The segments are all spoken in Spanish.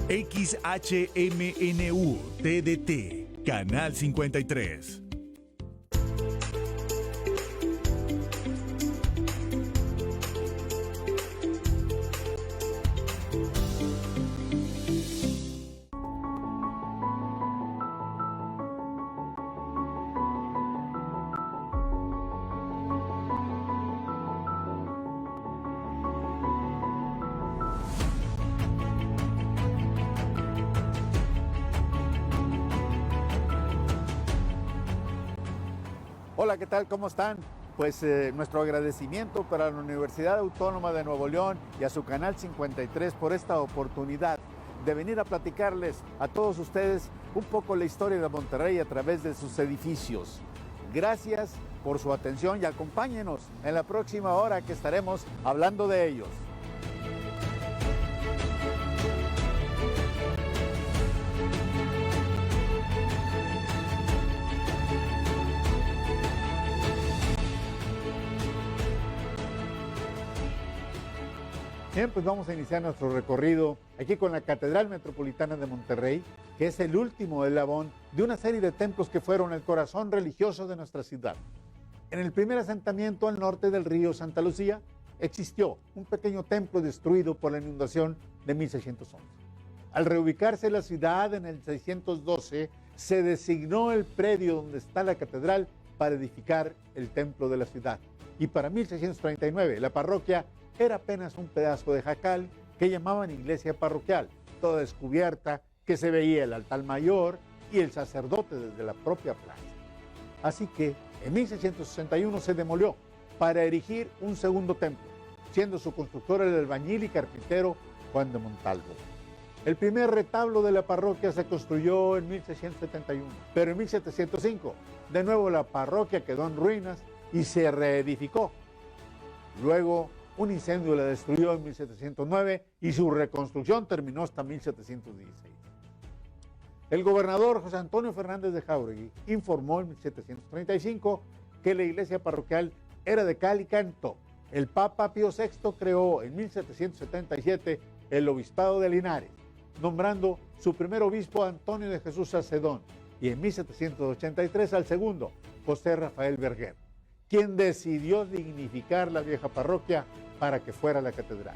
XHMNU TDT, Canal 53. Hola, ¿qué tal? ¿Cómo están? Pues nuestro agradecimiento para la Universidad Autónoma de Nuevo León y a su Canal 53 por esta oportunidad de venir a platicarles a todos ustedes un poco la historia de Monterrey a través de sus edificios. Gracias por su atención y acompáñenos en la próxima hora que estaremos hablando de ellos. Bien, pues vamos a iniciar nuestro recorrido aquí con la Catedral Metropolitana de Monterrey, que es el último eslabón de una serie de templos que fueron el corazón religioso de nuestra ciudad. En el primer asentamiento al norte del río Santa Lucía existió un pequeño templo destruido por la inundación de 1611. Al reubicarse la ciudad en el 612, se designó el predio donde está la catedral para edificar el templo de la ciudad. Y para 1639, la parroquia era apenas un pedazo de jacal que llamaban iglesia parroquial, toda descubierta, que se veía el altar mayor y el sacerdote desde la propia plaza. Así que en 1661 se demolió para erigir un segundo templo, siendo su constructor el albañil y carpintero Juan de Montalvo. El primer retablo de la parroquia se construyó en 1671, pero en 1705 de nuevo la parroquia quedó en ruinas y se reedificó. Luego un incendio la destruyó en 1709 y su reconstrucción terminó hasta 1716. El gobernador José Antonio Fernández de Jáuregui informó en 1735 que la iglesia parroquial era de cal y canto. El Papa Pío VI creó en 1777 el obispado de Linares, nombrando su primer obispo Antonio de Jesús Sacedón, y en 1783 al segundo, José Rafael Verguer, quien decidió dignificar la vieja parroquia para que fuera la catedral.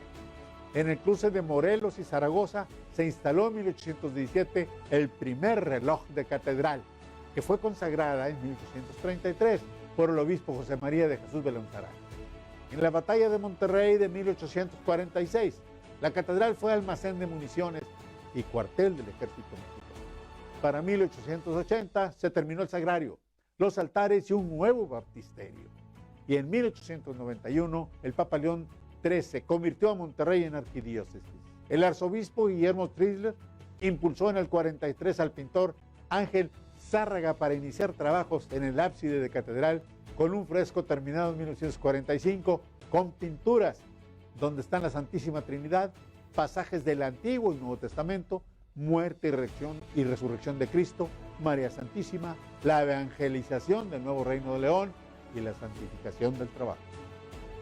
En el cruce de Morelos y Zaragoza se instaló en 1817 el primer reloj de catedral, que fue consagrada en 1833 por el obispo José María de Jesús Belenzaray. En la batalla de Monterrey de 1846, la catedral fue almacén de municiones y cuartel del ejército mexicano. Para 1880 se terminó el sagrario, los altares y un nuevo baptisterio. Y en 1891 el Papa León XIII convirtió a Monterrey en arquidiócesis. El arzobispo Guillermo Trisler impulsó en el 43 al pintor Ángel Zárraga para iniciar trabajos en el ábside de catedral con un fresco terminado en 1945 con pinturas donde están la Santísima Trinidad, pasajes del Antiguo y Nuevo Testamento, muerte y resurrección de Cristo, María Santísima, la evangelización del Nuevo Reino de León y la santificación del trabajo.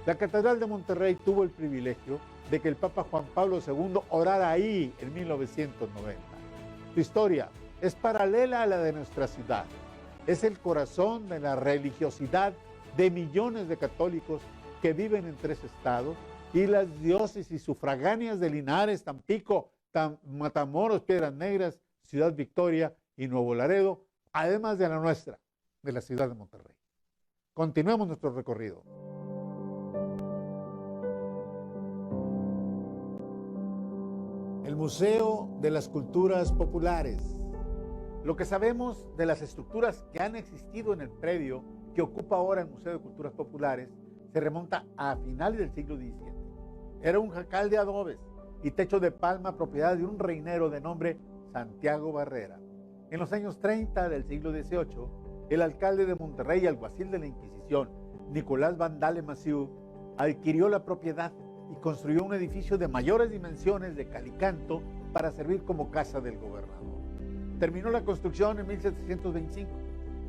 La Catedral de Monterrey tuvo el privilegio de que el Papa Juan Pablo II orara ahí en 1990. Su historia es paralela a la de nuestra ciudad. Es el corazón de la religiosidad de millones de católicos que viven en 3 estados y las diócesis sufragáneas de Linares, Tampico, Matamoros, Piedras Negras, Ciudad Victoria y Nuevo Laredo, además de la nuestra, de la ciudad de Monterrey. Continuemos nuestro recorrido. El Museo de las Culturas Populares. Lo que sabemos de las estructuras que han existido en el predio que ocupa ahora el Museo de Culturas Populares se remonta a finales del siglo XVII. Era un jacal de adobes y techo de palma propiedad de un reinero de nombre Santiago Barrera. En los años 30 del siglo XVIII, el alcalde de Monterrey y alguacil de la Inquisición, Nicolás Vandale Massieu, adquirió la propiedad y construyó un edificio de mayores dimensiones de cal y canto para servir como casa del gobernador. Terminó la construcción en 1725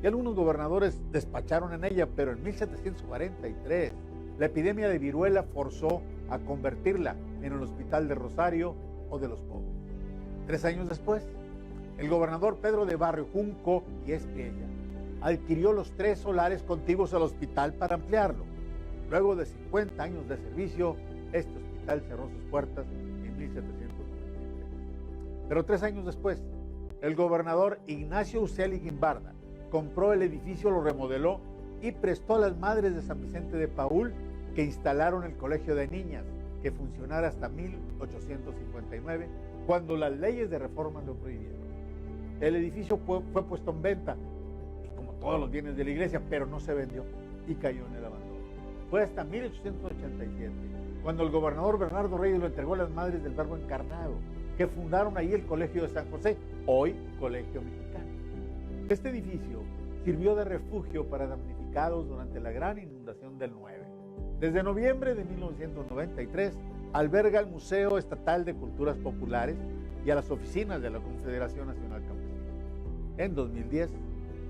y algunos gobernadores despacharon en ella, pero en 1743 la epidemia de viruela forzó a convertirla en el Hospital de Rosario o de los Pobres. 3 años después, el gobernador Pedro de Barrio Junco y Espriella adquirió los 3 solares contiguos al hospital para ampliarlo. Luego de 50 años de servicio, este hospital cerró sus puertas en 1793. Pero 3 años después, el gobernador Ignacio Uceli Guimbarda compró el edificio, lo remodeló y prestó a las madres de San Vicente de Paúl que instalaron el colegio de niñas, que funcionara hasta 1859, cuando las leyes de reforma lo prohibieron. El edificio fue puesto en venta, como todos los bienes de la iglesia, pero no se vendió y cayó en el abandono. Fue hasta 1887, cuando el gobernador Bernardo Reyes lo entregó a las madres del Verbo Encarnado, que fundaron ahí el Colegio de San José, hoy Colegio Mexicano. Este edificio sirvió de refugio para damnificados durante la gran inundación del 9. Desde noviembre de 1993 alberga el Museo Estatal de Culturas Populares y a las oficinas de la Confederación Nacional Campesina. En 2010,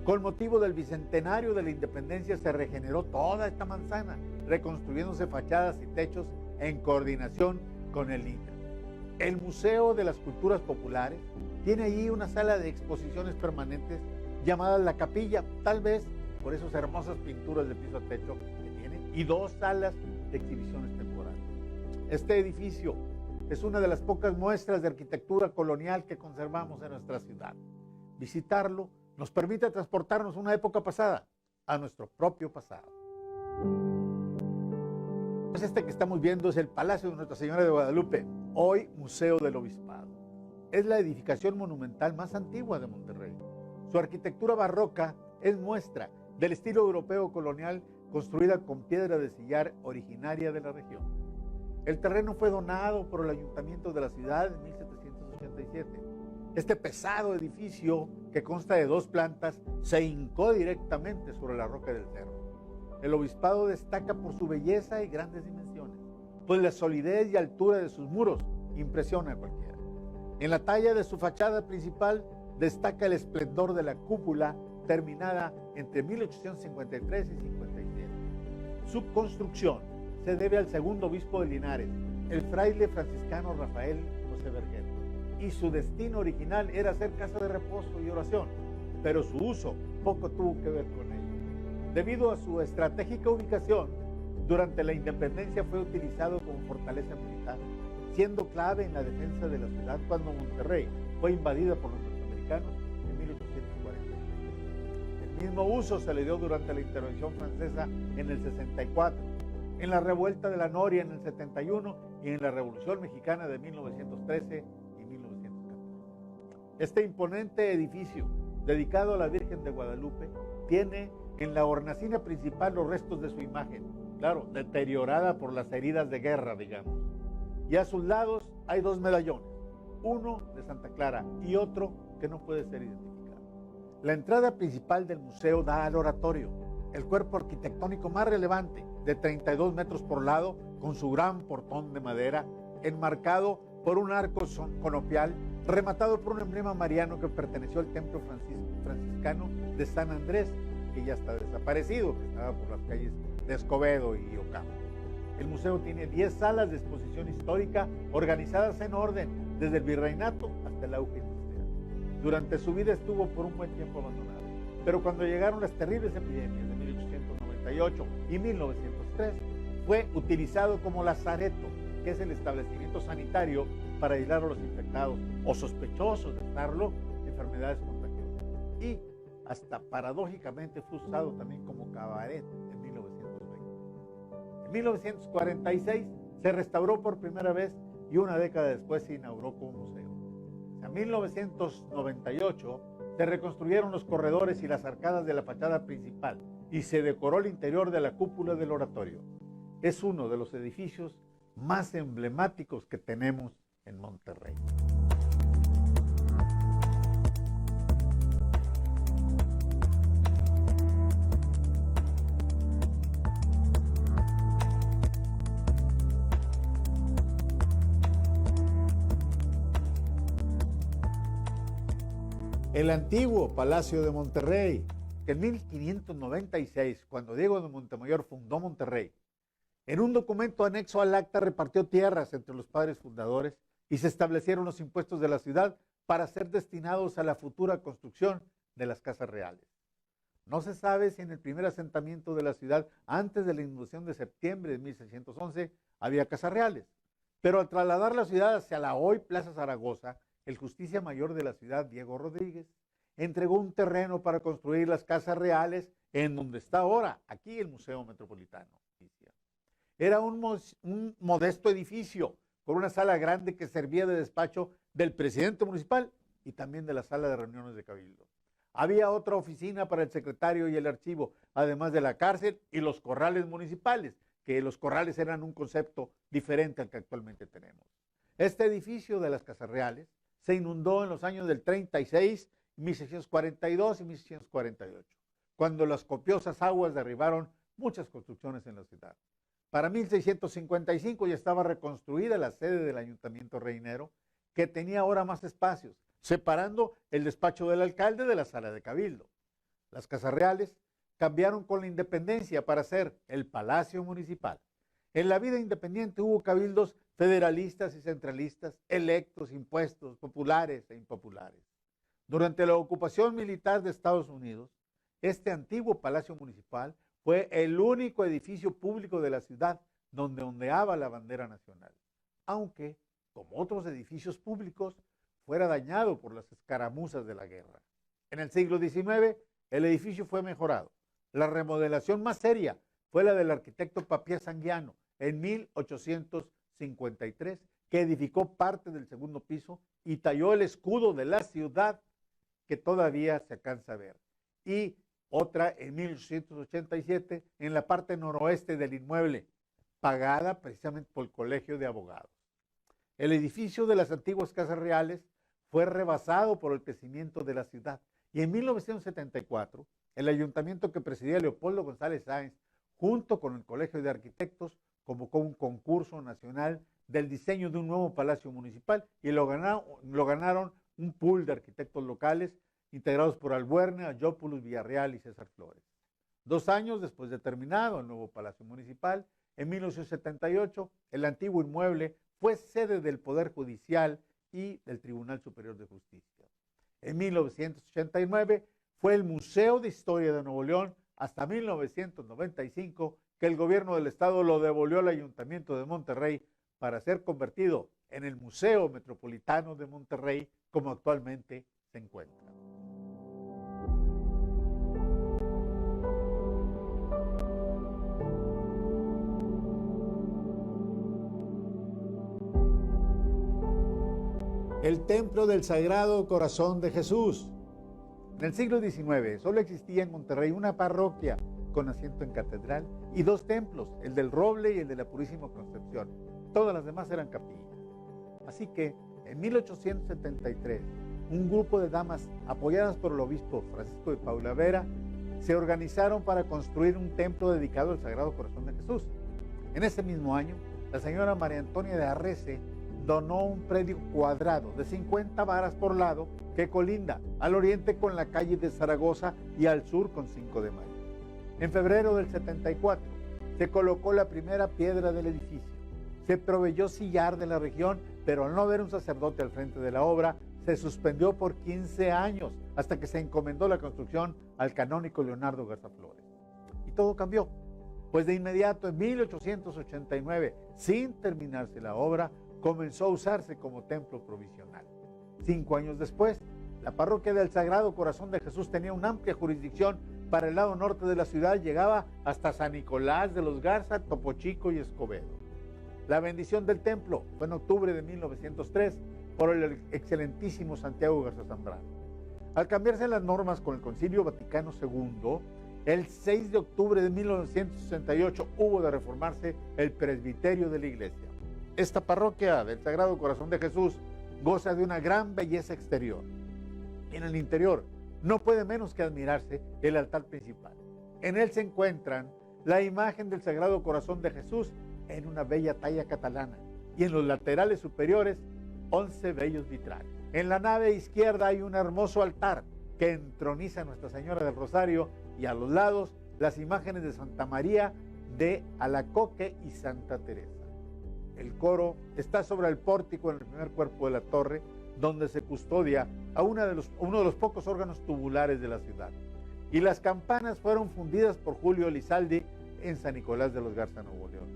con motivo del bicentenario de la independencia, se regeneró toda esta manzana, reconstruyéndose fachadas y techos en coordinación con el INCA. El Museo de las Culturas Populares tiene allí una sala de exposiciones permanentes llamada La Capilla, tal vez por esas hermosas pinturas de piso a techo que tiene, y 2 salas de exhibiciones temporales. Este edificio es una de las pocas muestras de arquitectura colonial que conservamos en nuestra ciudad. Visitarlo nos permite transportarnos a una época pasada, a nuestro propio pasado. Pues este que estamos viendo es el Palacio de Nuestra Señora de Guadalupe, hoy Museo del Obispado. Es la edificación monumental más antigua de Monterrey. Su arquitectura barroca es muestra del estilo europeo colonial, construida con piedra de sillar originaria de la región. El terreno fue donado por el ayuntamiento de la ciudad en 1787. Este pesado edificio, que consta de 2 plantas, se hincó directamente sobre la roca del cerro. El obispado destaca por su belleza y grandes dimensiones, pues la solidez y altura de sus muros impresiona a cualquiera. En la talla de su fachada principal destaca el esplendor de la cúpula, terminada entre 1853 y 57. Su construcción se debe al segundo obispo de Linares, el fraile franciscano Rafael José Vergel, y su destino original era ser casa de reposo y oración, pero su uso poco tuvo que ver con ello. Debido a su estratégica ubicación, durante la independencia fue utilizado como fortaleza militar, siendo clave en la defensa de la ciudad cuando Monterrey fue invadida por los norteamericanos en 1840. El mismo uso se le dio durante la intervención francesa en el 64, en la revuelta de la Noria en el 71 y en la Revolución Mexicana de 1913 y 1914. Este imponente edificio, dedicado a la Virgen de Guadalupe, tiene en la hornacina principal los restos de su imagen, claro, deteriorada por las heridas de guerra, digamos. Y a sus lados hay 2 medallones, uno de Santa Clara y otro que no puede ser identificado. La entrada principal del museo da al oratorio, el cuerpo arquitectónico más relevante, de 32 metros por lado, con su gran portón de madera, enmarcado por un arco conopial, rematado por un emblema mariano que perteneció al templo franciscano de San Andrés, que ya está desaparecido, que estaba por las calles de Escobedo y Ocampo. El museo tiene 10 salas de exposición histórica organizadas en orden, desde el virreinato hasta el auge industrial. Durante su vida estuvo por un buen tiempo abandonado, pero cuando llegaron las terribles epidemias de 1898 y 1903, fue utilizado como lazareto, que es el establecimiento sanitario para aislar a los infectados o sospechosos de estarlo de enfermedades contagiosas. Y hasta paradójicamente fue usado también como cabaret en 1920. En 1946 se restauró por primera vez y una década después se inauguró como museo. En 1998 se reconstruyeron los corredores y las arcadas de la fachada principal y se decoró el interior de la cúpula del oratorio. Es uno de los edificios más emblemáticos que tenemos en Monterrey. El antiguo Palacio de Monterrey, que en 1596, cuando Diego de Montemayor fundó Monterrey, en un documento anexo al acta repartió tierras entre los padres fundadores y se establecieron los impuestos de la ciudad para ser destinados a la futura construcción de las casas reales. No se sabe si en el primer asentamiento de la ciudad, antes de la inundación de septiembre de 1611, había casas reales. Pero al trasladar la ciudad hacia la hoy Plaza Zaragoza, el Justicia Mayor de la ciudad, Diego Rodríguez, entregó un terreno para construir las casas reales en donde está ahora, aquí el Museo Metropolitano. Era un modesto edificio con una sala grande que servía de despacho del presidente municipal y también de la sala de reuniones de Cabildo. Había otra oficina para el secretario y el archivo, además de la cárcel y los corrales municipales, que los corrales eran un concepto diferente al que actualmente tenemos. Este edificio de las Casas Reales se inundó en los años del 36, 1642 y 1648, cuando las copiosas aguas derribaron muchas construcciones en la ciudad. Para 1655 ya estaba reconstruida la sede del Ayuntamiento Reinero, que tenía ahora más espacios, separando el despacho del alcalde de la sala de Cabildo. Las Casas Reales cambiaron con la independencia para ser el Palacio Municipal. En la vida independiente hubo cabildos federalistas y centralistas, electos, impuestos, populares e impopulares. Durante la ocupación militar de Estados Unidos, este antiguo Palacio Municipal fue el único edificio público de la ciudad donde ondeaba la bandera nacional, aunque, como otros edificios públicos, fuera dañado por las escaramuzas de la guerra. En el siglo XIX, el edificio fue mejorado. La remodelación más seria fue la del arquitecto Papias Anguiano en 1853, que edificó parte del segundo piso y talló el escudo de la ciudad que todavía se alcanza a ver. Y otra en 1887 en la parte noroeste del inmueble, pagada precisamente por el Colegio de Abogados. El edificio de las antiguas Casas Reales fue rebasado por el crecimiento de la ciudad y en 1974 el ayuntamiento que presidía Leopoldo González Sáenz, junto con el Colegio de Arquitectos, convocó un concurso nacional del diseño de un nuevo palacio municipal y lo ganaron un pool de arquitectos locales integrados por Albuerne, Ayópolis, Villarreal y César Flores. 2 años después de terminado el nuevo Palacio Municipal, en 1978, el antiguo inmueble fue sede del Poder Judicial y del Tribunal Superior de Justicia. En 1989 fue el Museo de Historia de Nuevo León hasta 1995 que el gobierno del estado lo devolvió al Ayuntamiento de Monterrey para ser convertido en el Museo Metropolitano de Monterrey como actualmente se encuentra. El Templo del Sagrado Corazón de Jesús. En el siglo XIX solo existía en Monterrey una parroquia con asiento en catedral y 2 templos, el del Roble y el de la Purísima Concepción. Todas las demás eran capillas. Así que en 1873, un grupo de damas apoyadas por el obispo Francisco de Paula Vera se organizaron para construir un templo dedicado al Sagrado Corazón de Jesús. En ese mismo año, la señora María Antonia de Arrece donó un predio cuadrado de 50 varas por lado que colinda al oriente con la calle de Zaragoza y al sur con 5 de Mayo. En febrero del 74 se colocó la primera piedra del edificio. Se proveyó sillar de la región, pero al no haber un sacerdote al frente de la obra, se suspendió por 15 años hasta que se encomendó la construcción al canónigo Leonardo Garza Flores. Y todo cambió, pues de inmediato en 1889, sin terminarse la obra, comenzó a usarse como templo provisional. 5 años después, la parroquia del Sagrado Corazón de Jesús tenía una amplia jurisdicción para el lado norte de la ciudad, llegaba hasta San Nicolás de los Garza, Topo Chico y Escobedo. La bendición del templo fue en octubre de 1903 por el excelentísimo Santiago Garza Zambrano. Al cambiarse las normas con el Concilio Vaticano II, el 6 de octubre de 1968 hubo de reformarse el presbiterio de la iglesia. Esta parroquia del Sagrado Corazón de Jesús goza de una gran belleza exterior. En el interior no puede menos que admirarse el altar principal. En él se encuentran la imagen del Sagrado Corazón de Jesús en una bella talla catalana y en los laterales superiores 11 bellos vitrales. En la nave izquierda hay un hermoso altar que entroniza a Nuestra Señora del Rosario y a los lados las imágenes de Santa María de Alacoque y Santa Teresa. El coro está sobre el pórtico en el primer cuerpo de la torre, donde se custodia a uno de los pocos órganos tubulares de la ciudad. Y las campanas fueron fundidas por Julio Elizalde en San Nicolás de los Garza, Nuevo León.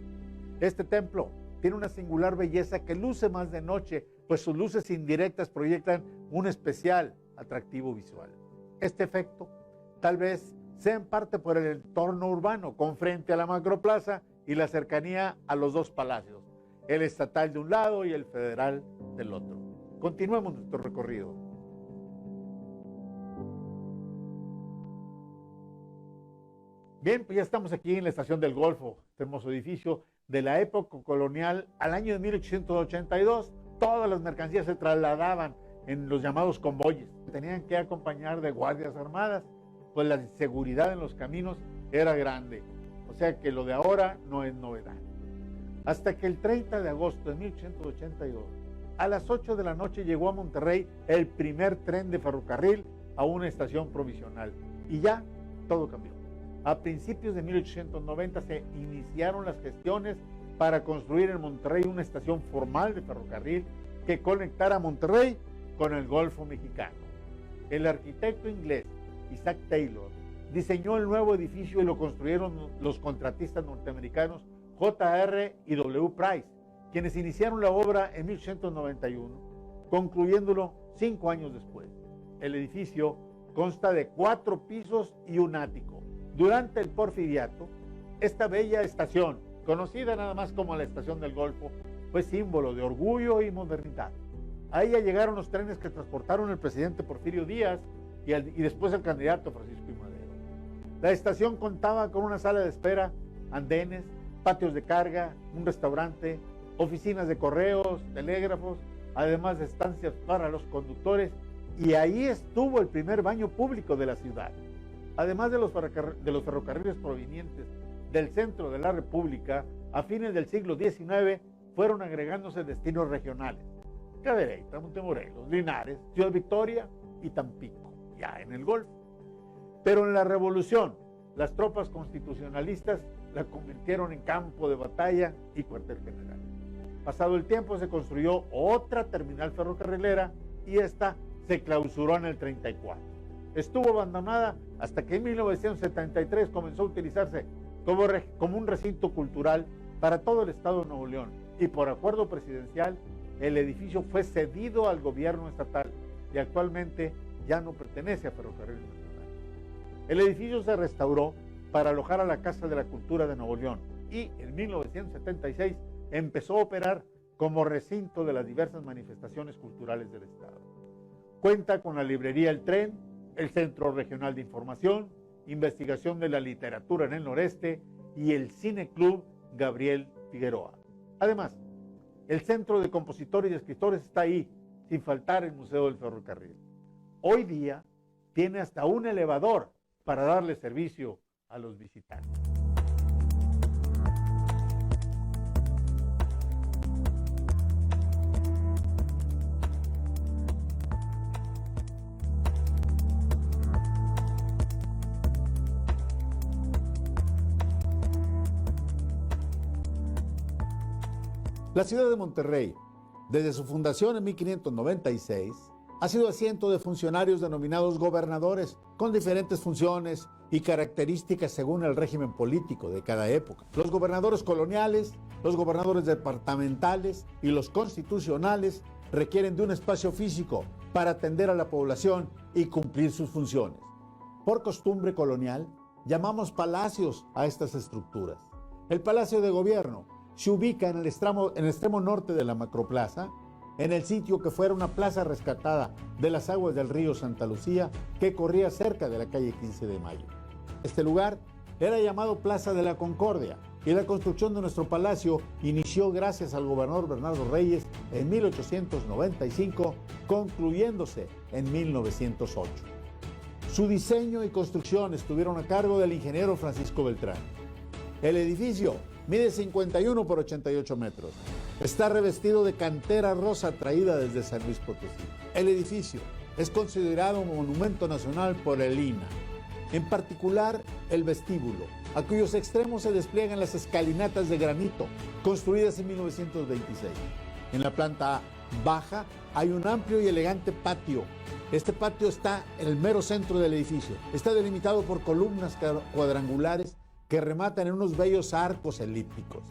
Este templo tiene una singular belleza que luce más de noche, pues sus luces indirectas proyectan un especial atractivo visual. Este efecto tal vez sea en parte por el entorno urbano, con frente a la macroplaza y la cercanía a los dos palacios, el estatal de un lado y el federal del otro. Continuemos nuestro recorrido. Bien, pues ya estamos aquí en la Estación del Golfo, este hermoso edificio de la época colonial. Al año de 1882, todas las mercancías se trasladaban en los llamados convoyes. Tenían que acompañar de guardias armadas, pues la inseguridad en los caminos era grande. O sea que lo de ahora no es novedad. Hasta que el 30 de agosto de 1882, a las 8 de la noche llegó a Monterrey el primer tren de ferrocarril a una estación provisional. Y ya todo cambió. A principios de 1890 se iniciaron las gestiones para construir en Monterrey una estación formal de ferrocarril que conectara a Monterrey con el Golfo Mexicano. El arquitecto inglés Isaac Taylor diseñó el nuevo edificio y lo construyeron los contratistas norteamericanos J.R. y W. Price, quienes iniciaron la obra en 1891, concluyéndolo 5 años después. El edificio consta de 4 pisos y un ático. Durante el Porfiriato, esta bella estación, conocida nada más como la Estación del Golfo, fue símbolo de orgullo y modernidad. A ella llegaron los trenes que transportaron el presidente Porfirio Díaz y después el candidato Francisco I. Madero. La estación contaba con una sala de espera, andenes, patios de carga, un restaurante, oficinas de correos, telégrafos, además de estancias para los conductores, y ahí estuvo el primer baño público de la ciudad. Además de los ferrocarriles provenientes del centro de la República, a fines del siglo XIX fueron agregándose destinos regionales: Cadereyta, Montemorelos, Linares, Ciudad Victoria y Tampico, ya en el Golfo. Pero en la Revolución, las tropas constitucionalistas la convirtieron en campo de batalla y cuartel general. Pasado el tiempo se construyó otra terminal ferrocarrilera y esta se clausuró en el 34. Estuvo abandonada hasta que en 1973 comenzó a utilizarse como un recinto cultural para todo el estado de Nuevo León, y por acuerdo presidencial el edificio fue cedido al gobierno estatal y actualmente ya no pertenece a Ferrocarriles Nacional. El edificio se restauró para alojar a la Casa de la Cultura de Nuevo León y en 1976 empezó a operar como recinto de las diversas manifestaciones culturales del estado. Cuenta con la librería El Tren, el Centro Regional de Información, Investigación de la Literatura en el Noreste y el Cine Club Gabriel Figueroa. Además, el Centro de Compositores y Escritores está ahí, sin faltar el Museo del Ferrocarril. Hoy día tiene hasta un elevador para darle servicio a los visitantes. La ciudad de Monterrey, desde su fundación en 1596, ha sido asiento de funcionarios denominados gobernadores, con diferentes funciones y características según el régimen político de cada época. Los gobernadores coloniales, los gobernadores departamentales y los constitucionales requieren de un espacio físico para atender a la población y cumplir sus funciones. Por costumbre colonial, llamamos palacios a estas estructuras. El Palacio de Gobierno se ubica en el extremo norte de la macroplaza, en el sitio que fuera una plaza rescatada de las aguas del río Santa Lucía que corría cerca de la calle 15 de Mayo. Este lugar era llamado Plaza de la Concordia y la construcción de nuestro palacio inició gracias al gobernador Bernardo Reyes en 1895, concluyéndose en 1908. Su diseño y construcción estuvieron a cargo del ingeniero Francisco Beltrán. El edificio mide 51 por 88 metros. Está revestido de cantera rosa traída desde San Luis Potosí. El edificio es considerado un monumento nacional por el INAH. En particular, el vestíbulo, a cuyos extremos se despliegan las escalinatas de granito, construidas en 1926. En la planta A baja, hay un amplio y elegante patio. Este patio está en el mero centro del edificio. Está delimitado por columnas cuadrangulares que rematan en unos bellos arcos elípticos.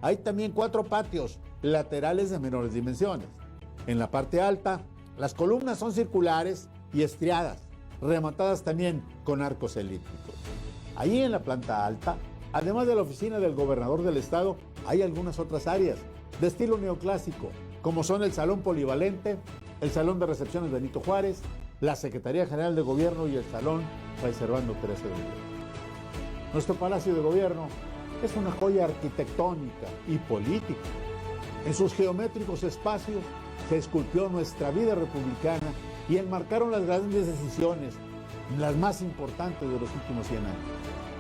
Hay también 4 patios laterales de menores dimensiones. En la parte alta, las columnas son circulares y estriadas, rematadas también con arcos elípticos. Allí en la planta alta, además de la oficina del gobernador del estado, hay algunas otras áreas de estilo neoclásico, como son el Salón Polivalente, el Salón de Recepciones Benito Juárez, la Secretaría General de Gobierno y el Salón Fray Servando Teresa de Mier. Nuestro Palacio de Gobierno es una joya arquitectónica y política. En sus geométricos espacios se esculpió nuestra vida republicana y enmarcaron las grandes decisiones, las más importantes de los últimos 100 años.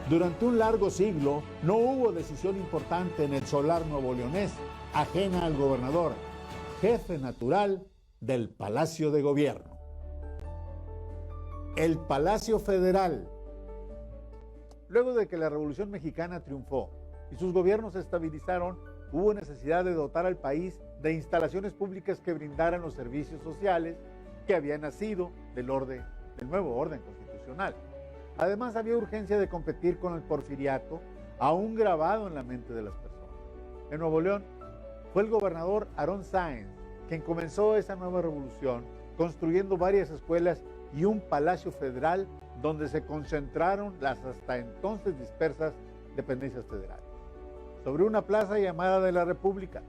Durante un largo siglo no hubo decisión importante en el solar nuevoleonés ajena al gobernador, jefe natural del Palacio de Gobierno. El Palacio Federal. Luego de que la Revolución Mexicana triunfó y sus gobiernos se estabilizaron, hubo necesidad de dotar al país de instalaciones públicas que brindaran los servicios sociales que habían nacido del nuevo orden constitucional. Además, había urgencia de competir con el porfiriato, aún grabado en la mente de las personas. En Nuevo León, fue el gobernador Aarón Sáenz quien comenzó esa nueva revolución, construyendo varias escuelas y un palacio federal donde se concentraron las hasta entonces dispersas dependencias federales. Sobre una plaza llamada de la República,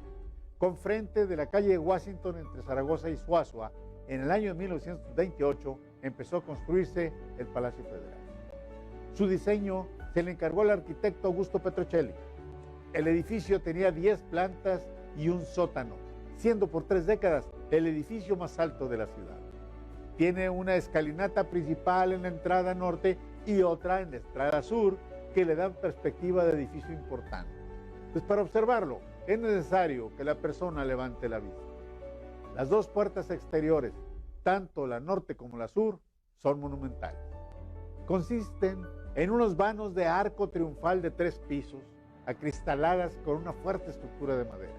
con frente de la calle Washington entre Zaragoza y Suazua, en el año 1928 empezó a construirse el Palacio Federal. Su diseño se le encargó al arquitecto Augusto Petrocelli. El edificio tenía 10 plantas y un sótano, siendo por 3 décadas el edificio más alto de la ciudad. Tiene una escalinata principal en la entrada norte y otra en la entrada sur que le dan perspectiva de edificio importante. Pues para observarlo es necesario que la persona levante la vista. Las 2 puertas exteriores, tanto la norte como la sur, son monumentales. Consisten en unos vanos de arco triunfal de 3 pisos, acristaladas con una fuerte estructura de madera.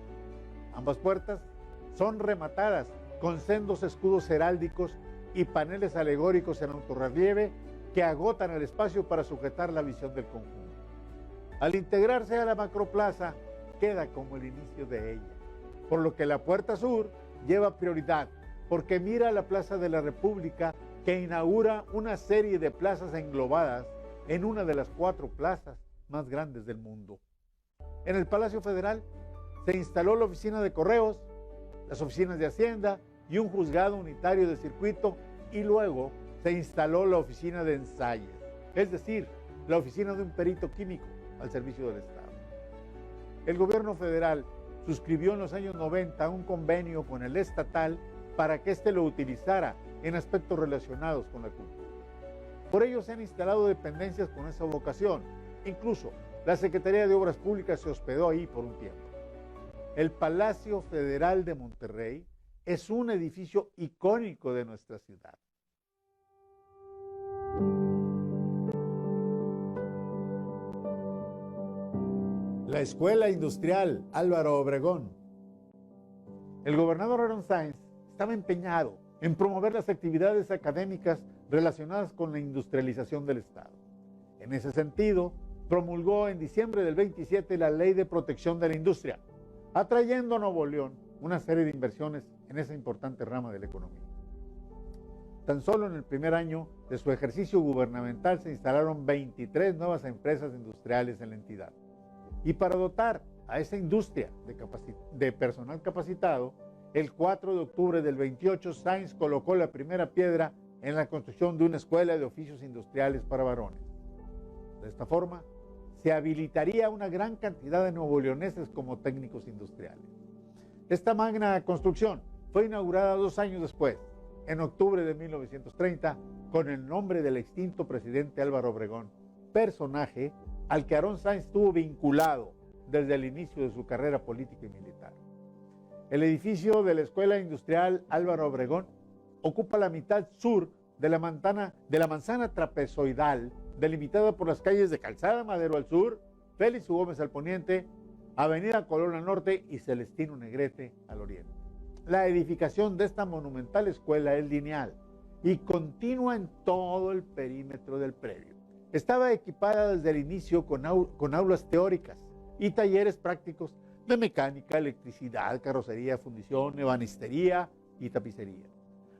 Ambas puertas son rematadas con sendos escudos heráldicos y paneles alegóricos en autorrelieve que agotan el espacio para sujetar la visión del conjunto. Al integrarse a la macroplaza, queda como el inicio de ella, por lo que la puerta sur lleva prioridad, porque mira a la Plaza de la República, que inaugura una serie de plazas englobadas en una de las 4 plazas más grandes del mundo. En el Palacio Federal se instaló la oficina de correos, las oficinas de Hacienda y un juzgado unitario de circuito, y luego se instaló la oficina de ensayos, es decir, la oficina de un perito químico al servicio del Estado. El gobierno federal suscribió en los años 90 un convenio con el estatal para que éste lo utilizara en aspectos relacionados con la cultura. Por ello se han instalado dependencias con esa vocación. Incluso la Secretaría de Obras Públicas se hospedó ahí por un tiempo. El Palacio Federal de Monterrey es un edificio icónico de nuestra ciudad. La Escuela Industrial Álvaro Obregón. El gobernador Aarón Sáenz estaba empeñado en promover las actividades académicas relacionadas con la industrialización del Estado. En ese sentido, promulgó en diciembre del 27 la Ley de Protección de la Industria, atrayendo a Nuevo León una serie de inversiones en esa importante rama de la economía. Tan solo en el primer año de su ejercicio gubernamental se instalaron 23 nuevas empresas industriales en la entidad. Y para dotar a esa industria de personal capacitado, el 4 de octubre del 28, Sáenz colocó la primera piedra en la construcción de una escuela de oficios industriales para varones. De esta forma, se habilitaría una gran cantidad de nuevoleoneses como técnicos industriales. Esta magna construcción fue inaugurada 2 años después, en octubre de 1930, con el nombre del extinto presidente Álvaro Obregón, personaje al que Aarón Sáenz estuvo vinculado desde el inicio de su carrera política y militar. El edificio de la Escuela Industrial Álvaro Obregón ocupa la mitad sur de la manzana trapezoidal, delimitada por las calles de Calzada Madero al sur, Félix U. Gómez al poniente, Avenida Colón al norte y Celestino Negrete al oriente. la edificación de esta monumental escuela es lineal y continua en todo el perímetro del predio. Estaba equipada desde el inicio con aulas teóricas y talleres prácticos de mecánica, electricidad, carrocería, fundición, ebanistería y tapicería.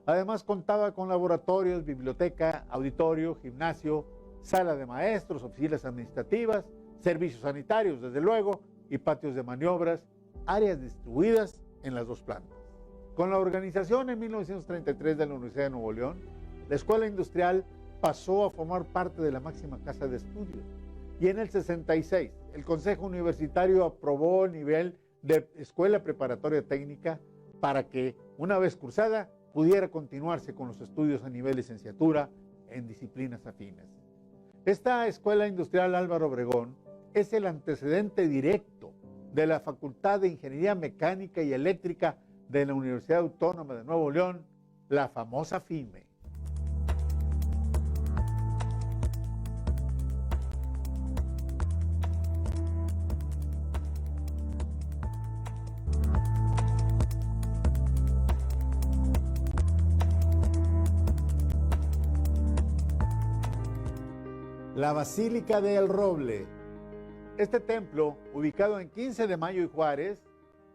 Además contaba con laboratorios, biblioteca, auditorio, gimnasio, sala de maestros, oficinas administrativas, servicios sanitarios, desde luego, y patios de maniobras, áreas distribuidas en las dos plantas. Con la organización en 1933 de la Universidad de Nuevo León, la Escuela Industrial pasó a formar parte de la máxima casa de estudios. Y en el 66, el Consejo Universitario aprobó el nivel de Escuela Preparatoria Técnica para que, una vez cursada, pudiera continuarse con los estudios a nivel licenciatura en disciplinas afines. Esta Escuela Industrial Álvaro Obregón es el antecedente directo de la Facultad de Ingeniería Mecánica y Eléctrica de la Universidad Autónoma de Nuevo León, la famosa FIME. La Basílica de El Roble. Este templo, ubicado en 15 de Mayo y Juárez,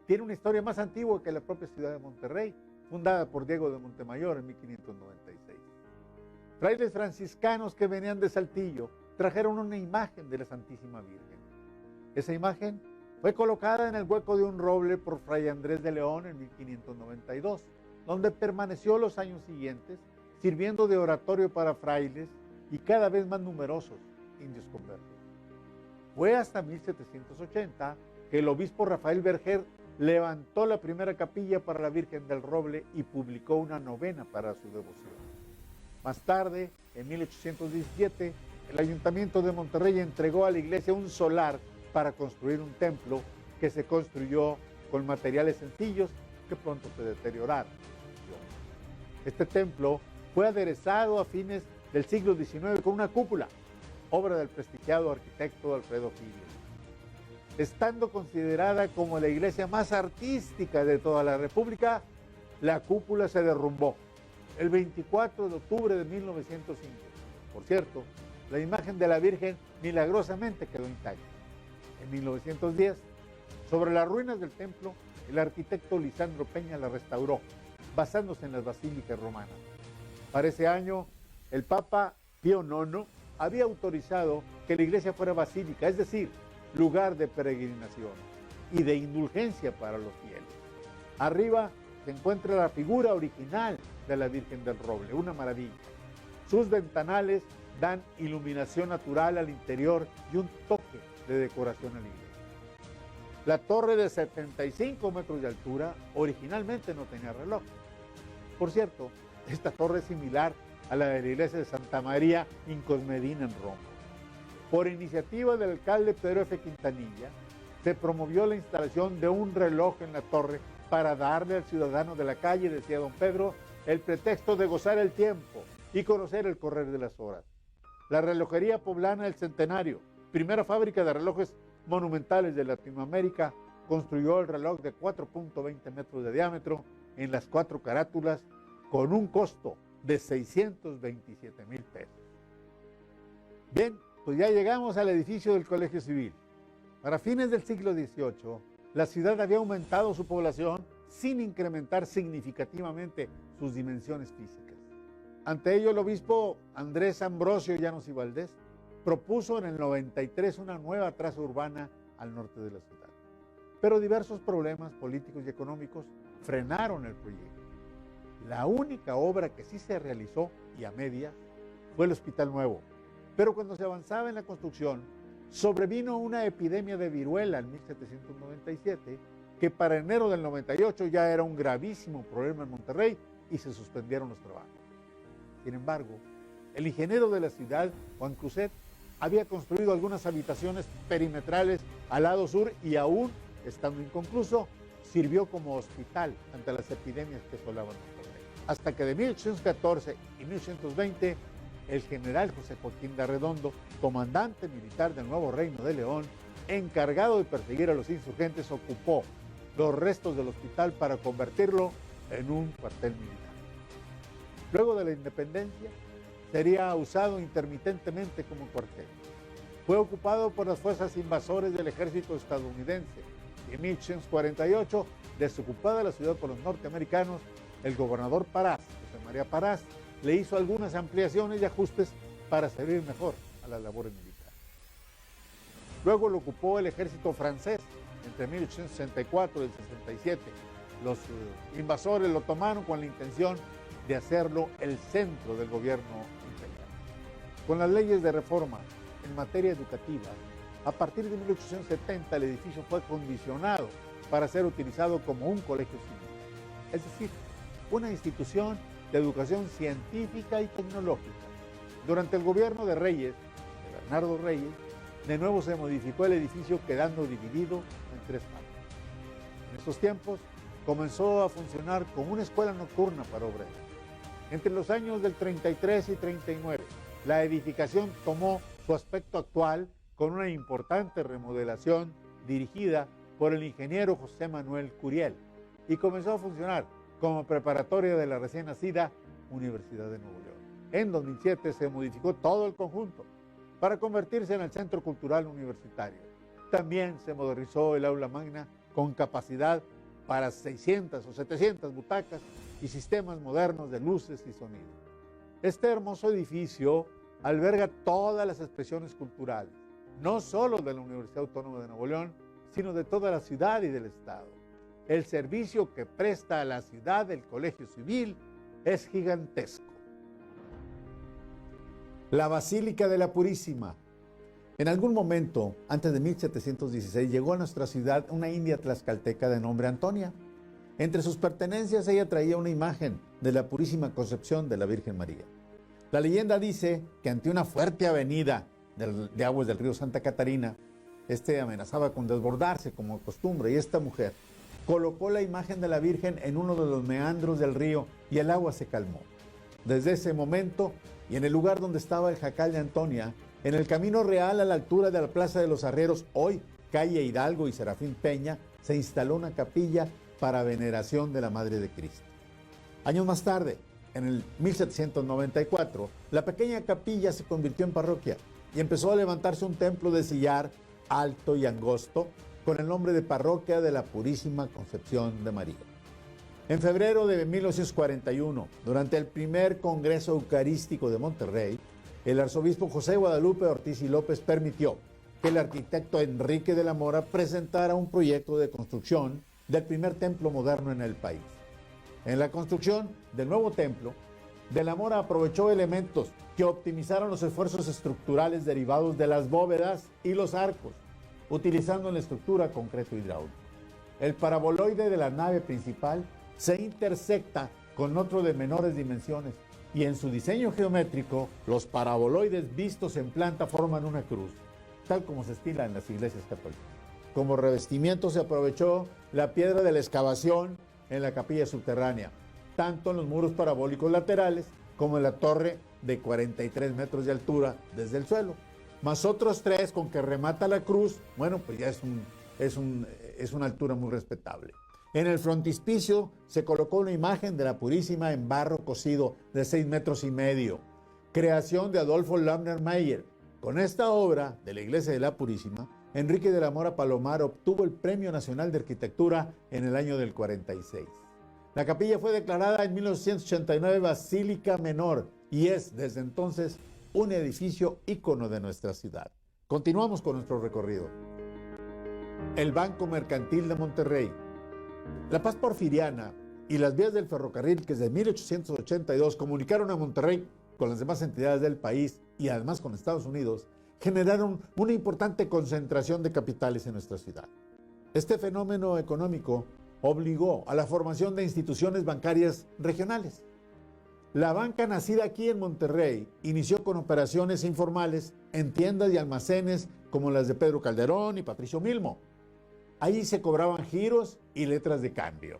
tiene una historia más antigua que la propia ciudad de Monterrey, fundada por Diego de Montemayor en 1596. Frailes franciscanos que venían de Saltillo trajeron una imagen de la Santísima Virgen. Esa imagen fue colocada en el hueco de un roble por Fray Andrés de León en 1592, donde permaneció los años siguientes, sirviendo de oratorio para frailes y cada vez más numerosos indios conversos. Fue hasta 1780 que el obispo Rafael Berger levantó la primera capilla para la Virgen del Roble y publicó una novena para su devoción. Más tarde, en 1817, el Ayuntamiento de Monterrey entregó a la iglesia un solar para construir un templo que se construyó con materiales sencillos que pronto se deterioraron. Este templo fue aderezado a fines del siglo XIX con una cúpula, obra del prestigiado arquitecto Alfredo Giles. Estando considerada como la iglesia más artística de toda la República, la cúpula se derrumbó el 24 de octubre de 1905. Por cierto, la imagen de la Virgen milagrosamente quedó intacta. En 1910, sobre las ruinas del templo, el arquitecto Lisandro Peña la restauró, basándose en las basílicas romanas. Para ese año, el Papa Pío IX había autorizado que la iglesia fuera basílica, es decir, lugar de peregrinación y de indulgencia para los fieles. Arriba se encuentra la figura original de la Virgen del Roble, una maravilla. Sus ventanales dan iluminación natural al interior y un toque de decoración a la iglesia. La torre de 75 metros de altura originalmente no tenía reloj. Por cierto, esta torre es similar a la de la iglesia de Santa María in Cosmedina en Roma. Por iniciativa del alcalde Pedro F. Quintanilla, se promovió la instalación de un reloj en la torre para darle al ciudadano de la calle, decía don Pedro, el pretexto de gozar el tiempo y conocer el correr de las horas. La relojería poblana del Centenario, primera fábrica de relojes monumentales de Latinoamérica, construyó el reloj de 4.20 metros de diámetro en las 4 carátulas con un costo de 627,000 pesos. Bien, pues ya llegamos al edificio del Colegio Civil. Para fines del siglo XVIII, la ciudad había aumentado su población sin incrementar significativamente sus dimensiones físicas. Ante ello, el obispo Andrés Ambrosio Llanos y Valdés propuso en el 93 una nueva traza urbana al norte de la ciudad. Pero diversos problemas políticos y económicos frenaron el proyecto. La única obra que sí se realizó, y a medias, fue el Hospital Nuevo. Pero cuando se avanzaba en la construcción, sobrevino una epidemia de viruela en 1797, que para enero del 98 ya era un gravísimo problema en Monterrey y se suspendieron los trabajos. Sin embargo, el ingeniero de la ciudad, Juan Cruzet, había construido algunas habitaciones perimetrales al lado sur y aún, estando inconcluso, sirvió como hospital ante las epidemias que asolaban Monterrey. Hasta que de 1814 y 1820, el general José Joaquín de Arredondo, comandante militar del Nuevo Reino de León, encargado de perseguir a los insurgentes, ocupó los restos del hospital para convertirlo en un cuartel militar. Luego de la independencia, sería usado intermitentemente como cuartel. Fue ocupado por las fuerzas invasoras del ejército estadounidense y en 1848, desocupada la ciudad por los norteamericanos, el gobernador Parás, José María Parás, le hizo algunas ampliaciones y ajustes para servir mejor a las labores militares. Luego lo ocupó el ejército francés entre 1864 y el 67. Los invasores lo tomaron con la intención de hacerlo el centro del gobierno imperial. Con las leyes de reforma en materia educativa, a partir de 1870 el edificio fue condicionado para ser utilizado como un colegio civil, es decir, una institución de educación científica y tecnológica. Durante el gobierno de Reyes, de Bernardo Reyes, de nuevo se modificó el edificio quedando dividido en tres partes. En estos tiempos comenzó a funcionar como una escuela nocturna para obreros. Entre los años del 33 y 39, la edificación tomó su aspecto actual con una importante remodelación dirigida por el ingeniero José Manuel Curiel y comenzó a funcionar como preparatoria de la recién nacida Universidad de Nuevo León. En 2007 se modificó todo el conjunto para convertirse en el Centro Cultural Universitario. También se modernizó el aula magna con capacidad para 600 o 700 butacas y sistemas modernos de luces y sonido. Este hermoso edificio alberga todas las expresiones culturales, no solo de la Universidad Autónoma de Nuevo León, sino de toda la ciudad y del estado. El servicio que presta a la ciudad el Colegio Civil es gigantesco. La Basílica de la Purísima. En algún momento, antes de 1716, llegó a nuestra ciudad una india tlaxcalteca de nombre Antonia. Entre sus pertenencias, ella traía una imagen de la Purísima Concepción de la Virgen María. La leyenda dice que ante una fuerte avenida de aguas del río Santa Catarina, amenazaba con desbordarse como costumbre, y esta mujer colocó la imagen de la Virgen en uno de los meandros del río y el agua se calmó. Desde ese momento, y en el lugar donde estaba el jacal de Antonia, en el Camino Real a la altura de la Plaza de los Arrieros, hoy calle Hidalgo y Serafín Peña, se instaló una capilla para veneración de la Madre de Cristo. Años más tarde, en el 1794, la pequeña capilla se convirtió en parroquia y empezó a levantarse un templo de sillar alto y angosto con el nombre de Parroquia de la Purísima Concepción de María. En febrero de 1941, durante el primer Congreso Eucarístico de Monterrey, el arzobispo José Guadalupe Ortiz y López permitió que el arquitecto Enrique de la Mora presentara un proyecto de construcción del primer templo moderno en el país. En la construcción del nuevo templo, de la Mora aprovechó elementos que optimizaron los esfuerzos estructurales derivados de las bóvedas y los arcos, utilizando en la estructura concreto hidráulico. El paraboloide de la nave principal se intersecta con otro de menores dimensiones y en su diseño geométrico, los paraboloides vistos en planta forman una cruz, tal como se estila en las iglesias católicas. Como revestimiento se aprovechó la piedra de la excavación en la capilla subterránea, tanto en los muros parabólicos laterales como en la torre de 43 metros de altura desde el suelo, más otros 3 con que remata la cruz. Bueno, pues ya es una altura muy respetable. En el frontispicio se colocó una imagen de la Purísima en barro cocido de 6,5 metros, creación de Adolfo Lamner Mayer. Con esta obra de la Iglesia de la Purísima, Enrique de la Mora Palomar obtuvo el Premio Nacional de Arquitectura en el año del 46. La capilla fue declarada en 1989 Basílica Menor y es desde entonces un edificio ícono de nuestra ciudad. Continuamos con nuestro recorrido. El Banco Mercantil de Monterrey. La paz porfiriana y las vías del ferrocarril que desde 1882 comunicaron a Monterrey con las demás entidades del país y además con Estados Unidos, generaron una importante concentración de capitales en nuestra ciudad. Este fenómeno económico obligó a la formación de instituciones bancarias regionales. La banca nacida aquí en Monterrey inició con operaciones informales en tiendas y almacenes como las de Pedro Calderón y Patricio Milmo. Ahí se cobraban giros y letras de cambio.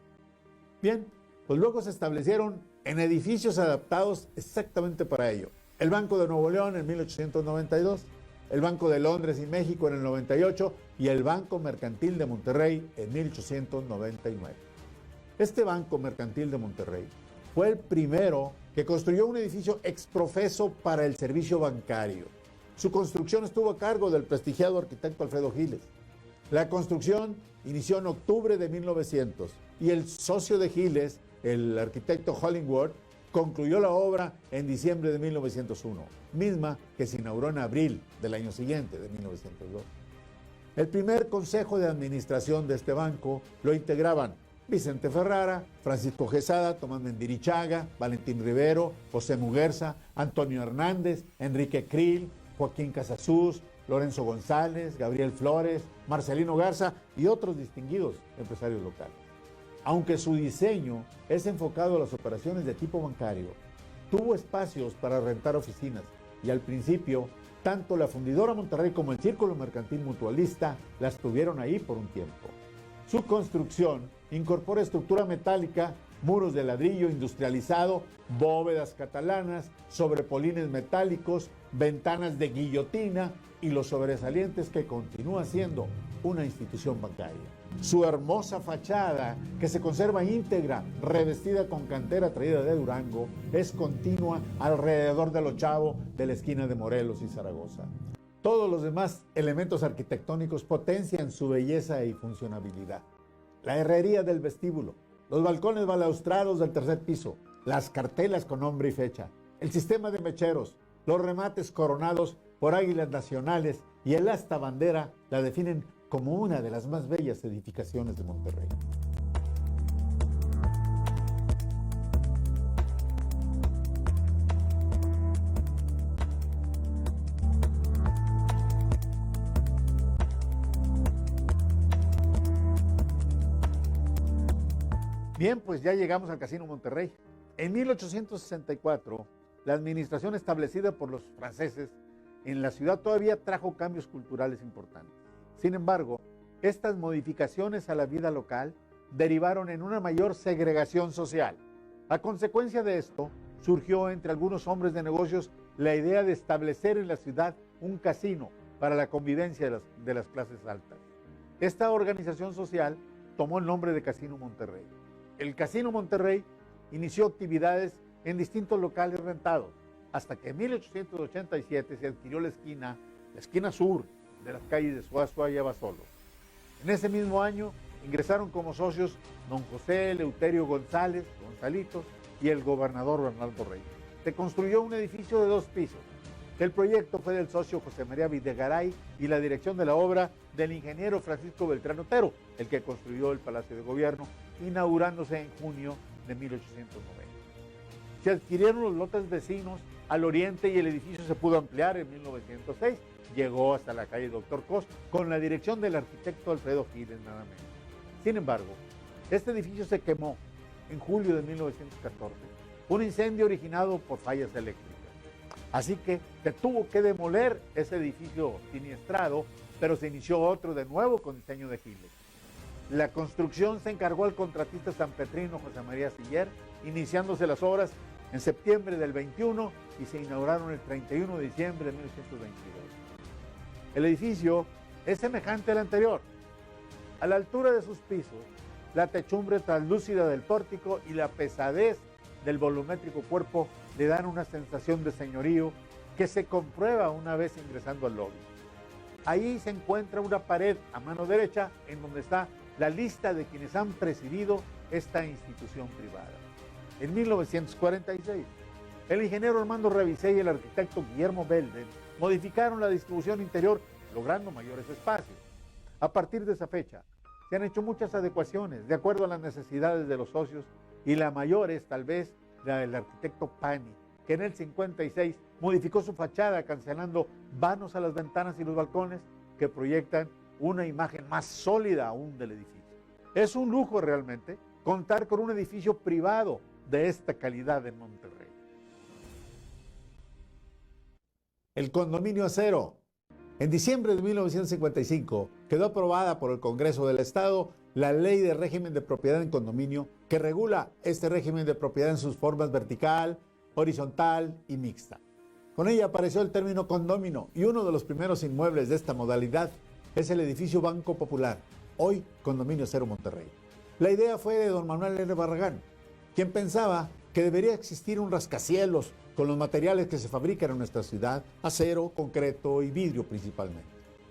Bien, pues luego se establecieron en edificios adaptados exactamente para ello. El Banco de Nuevo León en 1892, el Banco de Londres y México en el 98 y el Banco Mercantil de Monterrey en 1899. Este Banco Mercantil de Monterrey fue el primero que construyó un edificio exprofeso para el servicio bancario. Su construcción estuvo a cargo del prestigiado arquitecto Alfredo Giles. La construcción inició en octubre de 1900 y el socio de Giles, el arquitecto Hollingworth, concluyó la obra en diciembre de 1901, misma que se inauguró en abril del año siguiente, de 1902. El primer consejo de administración de este banco lo integraban Vicente Ferrara, Francisco Quesada, Tomás Mendirichaga, Valentín Rivero, José Muguerza, Antonio Hernández, Enrique Krill, Joaquín Casasus, Lorenzo González, Gabriel Flores, Marcelino Garza y otros distinguidos empresarios locales. Aunque su diseño es enfocado a las operaciones de tipo bancario, tuvo espacios para rentar oficinas y al principio, tanto la Fundidora Monterrey como el Círculo Mercantil Mutualista las tuvieron ahí por un tiempo. Su construcción incorpora estructura metálica, muros de ladrillo industrializado, bóvedas catalanas, sobrepolines metálicos, ventanas de guillotina y los sobresalientes que continúa siendo una institución bancaria. Su hermosa fachada, que se conserva íntegra, revestida con cantera traída de Durango, es continua alrededor del ochavo de la esquina de Morelos y Zaragoza. Todos los demás elementos arquitectónicos potencian su belleza y funcionabilidad. La herrería del vestíbulo, los balcones balaustrados del tercer piso, las cartelas con nombre y fecha, el sistema de mecheros, los remates coronados por águilas nacionales y el asta bandera la definen como una de las más bellas edificaciones de Monterrey. Bien, pues ya llegamos al Casino Monterrey. En 1864, la administración establecida por los franceses en la ciudad todavía trajo cambios culturales importantes. Sin embargo, estas modificaciones a la vida local derivaron en una mayor segregación social. A consecuencia de esto, surgió entre algunos hombres de negocios la idea de establecer en la ciudad un casino para la convivencia de las clases altas. Esta organización social tomó el nombre de Casino Monterrey. El Casino Monterrey inició actividades en distintos locales rentados, hasta que en 1887 se adquirió la esquina sur de las calles de Suazua y Abasolo. En ese mismo año ingresaron como socios don José Eleuterio González, Gonzalitos, y el gobernador Bernardo Reyes. Se construyó un edificio de 2 pisos. El proyecto fue del socio José María Videgaray y la dirección de la obra del ingeniero Francisco Beltrán Otero, el que construyó el Palacio de Gobierno, inaugurándose en junio de 1890. Se adquirieron los lotes vecinos al oriente y el edificio se pudo ampliar en 1906. Llegó hasta la calle Doctor Cos con la dirección del arquitecto Alfredo Giles, nada menos. Sin embargo, este edificio se quemó en julio de 1914, un incendio originado por fallas eléctricas. Así que se tuvo que demoler ese edificio siniestrado, pero se inició otro de nuevo con diseño de Giles. La construcción se encargó al contratista sanpetrino José María Siller, iniciándose las obras en septiembre del 21 y se inauguraron el 31 de diciembre de 1922. El edificio es semejante al anterior. A la altura de sus pisos, la techumbre translúcida del pórtico y la pesadez del volumétrico cuerpo le dan una sensación de señorío que se comprueba una vez ingresando al lobby. Ahí se encuentra una pared a mano derecha en donde está la lista de quienes han presidido esta institución privada. En 1946, el ingeniero Armando Revisé y el arquitecto Guillermo Belden modificaron la distribución interior, logrando mayores espacios. A partir de esa fecha, se han hecho muchas adecuaciones de acuerdo a las necesidades de los socios y la mayor es tal vez la del arquitecto Pani, que en el 56 modificó su fachada cancelando vanos a las ventanas y los balcones que proyectan una imagen más sólida aún del edificio. Es un lujo realmente contar con un edificio privado de esta calidad en Monterrey. El condominio acero. En diciembre de 1955 quedó aprobada por el Congreso del Estado la Ley de Régimen de Propiedad en Condominio que regula este régimen de propiedad en sus formas vertical, horizontal y mixta. Con ella apareció el término condomino y uno de los primeros inmuebles de esta modalidad es el edificio Banco Popular, hoy Condominio Acero Monterrey. La idea fue de don Manuel L. Barragán, quien pensaba que debería existir un rascacielos con los materiales que se fabrican en nuestra ciudad, acero, concreto y vidrio principalmente.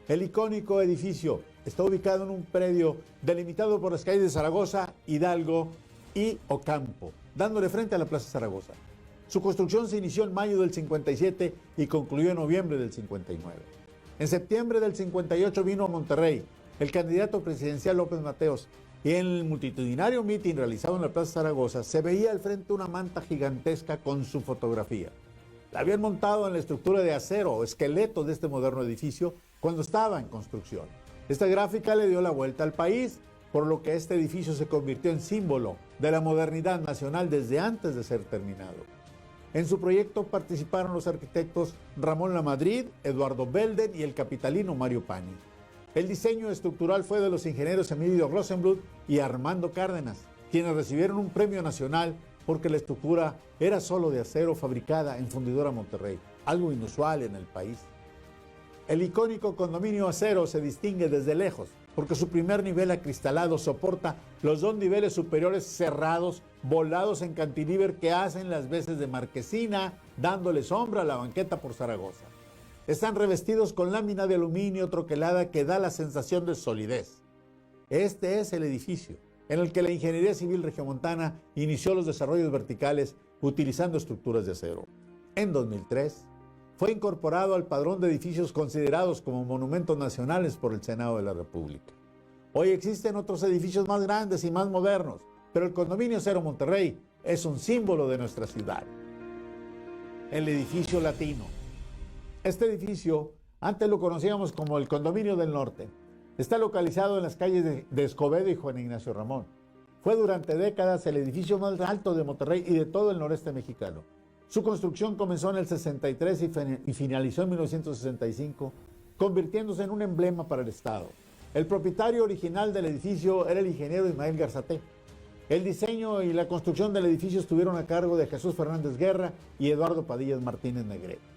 El icónico edificio está ubicado en un predio delimitado por las calles de Zaragoza, Hidalgo y Ocampo, dándole frente a la Plaza Zaragoza. Su construcción se inició en mayo del 57 y concluyó en noviembre del 59. En septiembre del 58 vino a Monterrey el candidato presidencial López Mateos, y en el multitudinario mitin realizado en la Plaza Zaragoza se veía al frente una manta gigantesca con su fotografía. La habían montado en la estructura de acero o esqueleto de este moderno edificio cuando estaba en construcción. Esta gráfica le dio la vuelta al país, por lo que este edificio se convirtió en símbolo de la modernidad nacional desde antes de ser terminado. En su proyecto participaron los arquitectos Ramón Lamadrid, Eduardo Belden y el capitalino Mario Pani. El diseño estructural fue de los ingenieros Emilio Rosenbluth y Armando Cárdenas, quienes recibieron un premio nacional porque la estructura era solo de acero fabricada en Fundidora Monterrey, algo inusual en el país. El icónico condominio acero se distingue desde lejos porque su primer nivel acristalado soporta los dos niveles superiores cerrados, volados en cantilever que hacen las veces de marquesina, dándole sombra a la banqueta por Zaragoza. Están revestidos con lámina de aluminio troquelada que da la sensación de solidez. Este es el edificio en el que la Ingeniería Civil Regiomontana inició los desarrollos verticales utilizando estructuras de acero. En 2003, fue incorporado al padrón de edificios considerados como monumentos nacionales por el Senado de la República. Hoy existen otros edificios más grandes y más modernos, pero el Condominio Acero Monterrey es un símbolo de nuestra ciudad. El edificio latino. Este edificio, antes lo conocíamos como el Condominio del Norte, está localizado en las calles de Escobedo y Juan Ignacio Ramón. Fue durante décadas el edificio más alto de Monterrey y de todo el noreste mexicano. Su construcción comenzó en el 63 y finalizó en 1965, convirtiéndose en un emblema para el Estado. El propietario original del edificio era el ingeniero Ismael Garzate. El diseño y la construcción del edificio estuvieron a cargo de Jesús Fernández Guerra y Eduardo Padillas Martínez Negrete.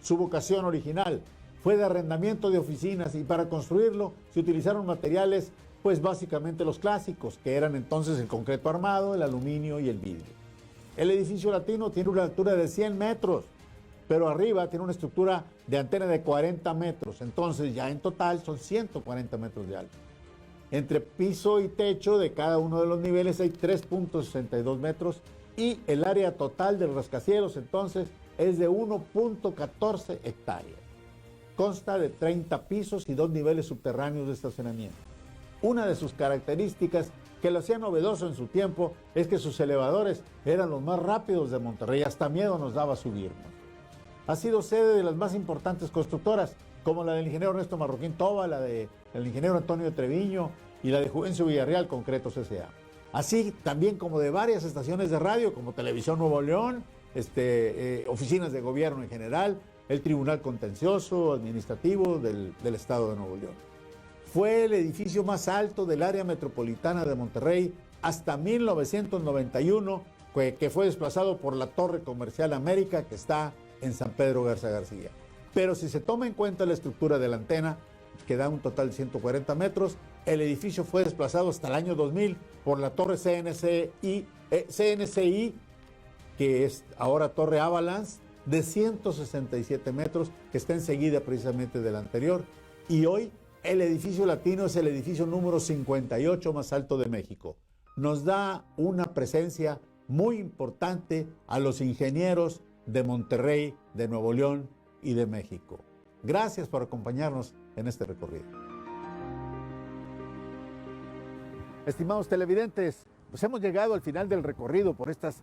Su vocación original fue de arrendamiento de oficinas y para construirlo se utilizaron materiales, pues básicamente los clásicos, que eran entonces el concreto armado, el aluminio y el vidrio. El edificio latino tiene una altura de 100 metros, pero arriba tiene una estructura de antena de 40 metros, entonces ya en total son 140 metros de alto. Entre piso y techo de cada uno de los niveles hay 3.62 metros y el área total del rascacielos entonces es de 1.14 hectáreas. Consta de 30 pisos y 2 niveles subterráneos de estacionamiento. Una de sus características que lo hacía novedoso en su tiempo es que sus elevadores eran los más rápidos de Monterrey, hasta miedo nos daba subirnos. Ha sido sede de las más importantes constructoras, como la del ingeniero Ernesto Marroquín Toba, la del ingeniero Antonio de Treviño y la de Juvencio Villarreal Concretos S.A. Así también como de varias estaciones de radio, como Televisión Nuevo León, oficinas de gobierno en general, el Tribunal Contencioso Administrativo del Estado de Nuevo León. Fue el edificio más alto del área metropolitana de Monterrey hasta 1991, que fue desplazado por la Torre Comercial América, que está en San Pedro Garza García. Pero si se toma en cuenta la estructura de la antena, que da un total de 140 metros, el edificio fue desplazado hasta el año 2000 por la Torre CNCI, que es ahora Torre Avalanche, de 167 metros, que está enseguida precisamente del anterior. Y hoy el edificio latino es el edificio número 58 más alto de México. Nos da una presencia muy importante a los ingenieros de Monterrey, de Nuevo León y de México. Gracias por acompañarnos en este recorrido. Estimados televidentes, pues hemos llegado al final del recorrido por estas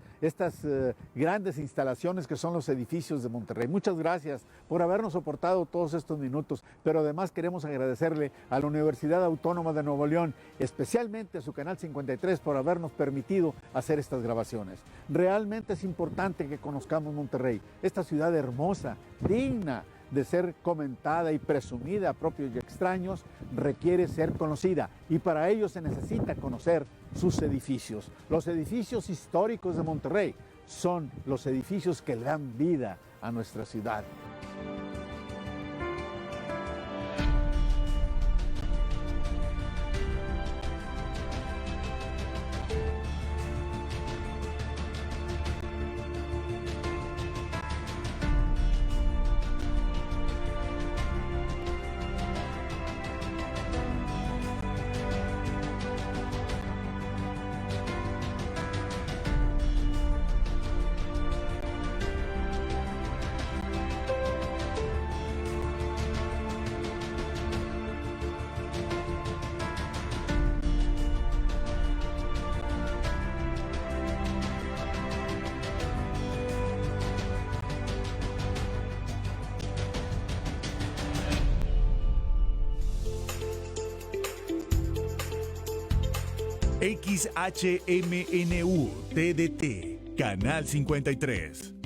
grandes instalaciones que son los edificios de Monterrey. Muchas gracias por habernos soportado todos estos minutos, pero además queremos agradecerle a la Universidad Autónoma de Nuevo León, especialmente a su Canal 53 por habernos permitido hacer estas grabaciones. Realmente es importante que conozcamos Monterrey, esta ciudad hermosa, digna de ser comentada y presumida a propios y extraños, requiere ser conocida y para ello se necesita conocer sus edificios. Los edificios históricos de Monterrey son los edificios que le dan vida a nuestra ciudad. XHMNU TDT, Canal 53.